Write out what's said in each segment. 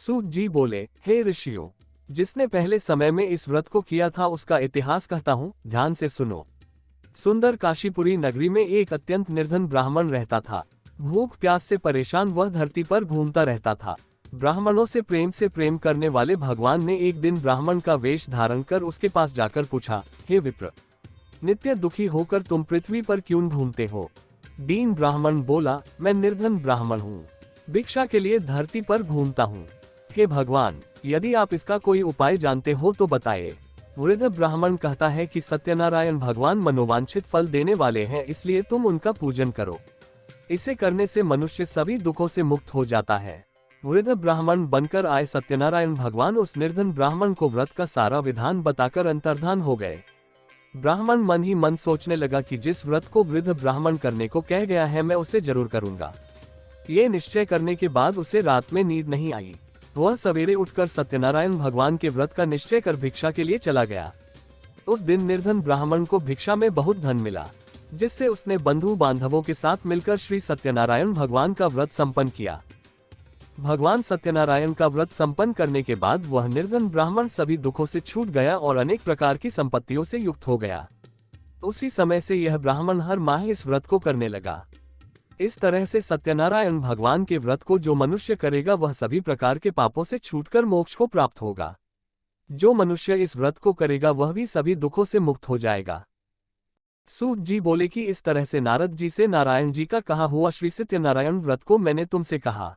सूत जी बोले, हे ऋषियों, जिसने पहले समय में इस व्रत को किया था उसका इतिहास कहता हूँ, ध्यान से सुनो। सुंदर काशीपुरी नगरी में एक अत्यंत निर्धन ब्राह्मण रहता था। भूख प्यास से परेशान वह धरती पर घूमता रहता था। ब्राह्मणों से प्रेम करने वाले भगवान ने एक दिन ब्राह्मण का वेश धारण कर उसके पास जाकर पूछा, हे विप्र, नित्य दुखी होकर तुम पृथ्वी पर क्यों घूमते हो? दीन ब्राह्मण बोला, मैं निर्धन ब्राह्मण हूँ, भिक्षा के लिए धरती पर घूमता हूँ। हे भगवान, यदि आप इसका कोई उपाय जानते हो तो बताइए। वृद्ध ब्राह्मण कहता है कि सत्यनारायण भगवान मनोवांछित फल देने वाले हैं, इसलिए तुम उनका पूजन करो। इसे करने से मनुष्य सभी दुखों से मुक्त हो जाता है। वृद्ध ब्राह्मण बनकर आए सत्यनारायण भगवान उस निर्धन ब्राह्मण को व्रत का सारा विधान बताकर अंतर्धान हो गए। ब्राह्मण मन ही मन सोचने लगा कि जिस व्रत को वृद्ध ब्राह्मण करने को कह गया है मैं उसे जरूर करूंगा। ये निश्चय करने के बाद उसे रात में नींद नहीं आई। वह सवेरे उठकर सत्यनारायण भगवान के व्रत का निश्चय कर भिक्षा के लिए चला गया। उस दिन निर्धन ब्राह्मण को भिक्षा में बहुत धन मिला, जिससे उसने बंधु बांधवों के साथ मिलकर श्री सत्यनारायण भगवान का व्रत संपन्न किया। भगवान सत्यनारायण का व्रत संपन्न करने के बाद वह निर्धन ब्राह्मण सभी दुखों से छूट गया और अनेक प्रकार की संपत्तियों से युक्त हो गया। उसी समय से यह ब्राह्मण हर माह इस व्रत को करने लगा। इस तरह से सत्यनारायण भगवान के व्रत को जो मनुष्य करेगा वह सभी प्रकार के पापों से छूटकर मोक्ष को प्राप्त होगा। जो मनुष्य इस व्रत को करेगा वह भी सभी दुखों से मुक्त हो जाएगा। सूत जी बोले कि इस तरह से नारद जी से नारायण जी का कहा हुआ श्री सत्यनारायण व्रत को मैंने तुमसे कहा।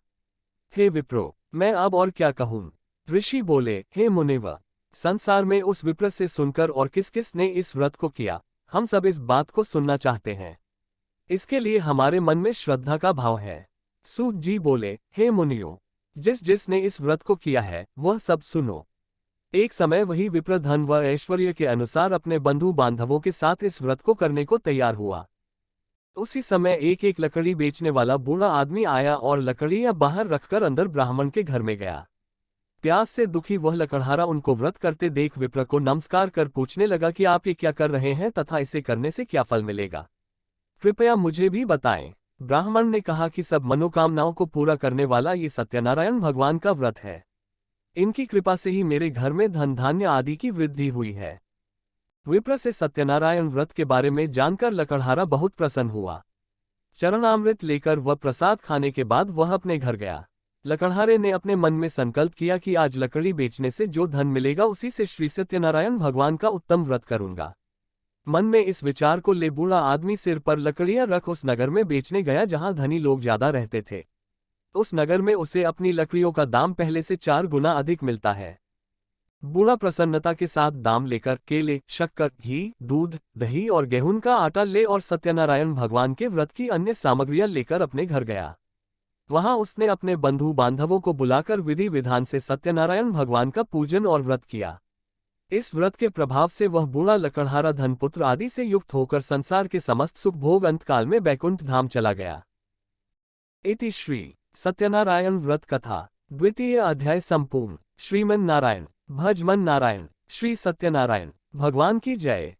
हे विप्रो, मैं अब और क्या कहूँ? ऋषि बोले, हे मुनिव, संसार में उस विप्र से सुनकर और किस किस ने इस व्रत को किया, हम सब इस बात को सुनना चाहते हैं। इसके लिए हमारे मन में श्रद्धा का भाव है। सूत जी बोले, हे मुनियों, जिसने इस व्रत को किया है वह सब सुनो। एक समय वही विप्र धन व ऐश्वर्य के अनुसार अपने बंधु बांधवों के साथ इस व्रत को करने को तैयार हुआ। उसी समय एक लकड़ी बेचने वाला बूढ़ा आदमी आया और लकड़ियां बाहर रखकर अंदर ब्राह्मण के घर में गया। प्यास से दुखी वह लकड़हारा उनको व्रत करते देख विप्र को नमस्कार कर पूछने लगा कि आप ये क्या कर रहे हैं तथा इसे करने से क्या फल मिलेगा, कृपया मुझे भी बताएं। ब्राह्मण ने कहा कि सब मनोकामनाओं को पूरा करने वाला ये सत्यनारायण भगवान का व्रत है। इनकी कृपा से ही मेरे घर में धन धान्य आदि की वृद्धि हुई है। विप्र से सत्यनारायण व्रत के बारे में जानकर लकड़हारा बहुत प्रसन्न हुआ। चरणामृत लेकर वह प्रसाद खाने के बाद वह अपने घर गया। लकड़हारे ने अपने मन में संकल्प किया कि आज लकड़ी बेचने से जो धन मिलेगा उसी से श्री सत्यनारायण भगवान का उत्तम व्रत करूंगा। मन में इस विचार को ले बूढ़ा आदमी सिर पर लकड़ियां रख उस नगर में बेचने गया जहां धनी लोग ज्यादा रहते थे। उस नगर में उसे अपनी लकड़ियों का दाम पहले से 4 गुना अधिक मिलता है। बूढ़ा प्रसन्नता के साथ दाम लेकर केले, शक्कर, घी, दूध, दही और गेहूं का आटा ले और सत्यनारायण भगवान के व्रत की अन्य सामग्रियां लेकर अपने घर गया। वहां उसने अपने बंधु बांधवों को बुलाकर विधि विधान से सत्यनारायण भगवान का पूजन और व्रत किया। इस व्रत के प्रभाव से वह बूढ़ा लकड़हारा धनपुत्र आदि से युक्त होकर संसार के समस्त सुख भोग अंतकाल में बैकुंठ धाम चला गया। इति श्री सत्यनारायण व्रत कथा द्वितीय अध्याय संपूर्ण। श्रीमन नारायण भज मन नारायण। श्री सत्यनारायण भगवान की जय।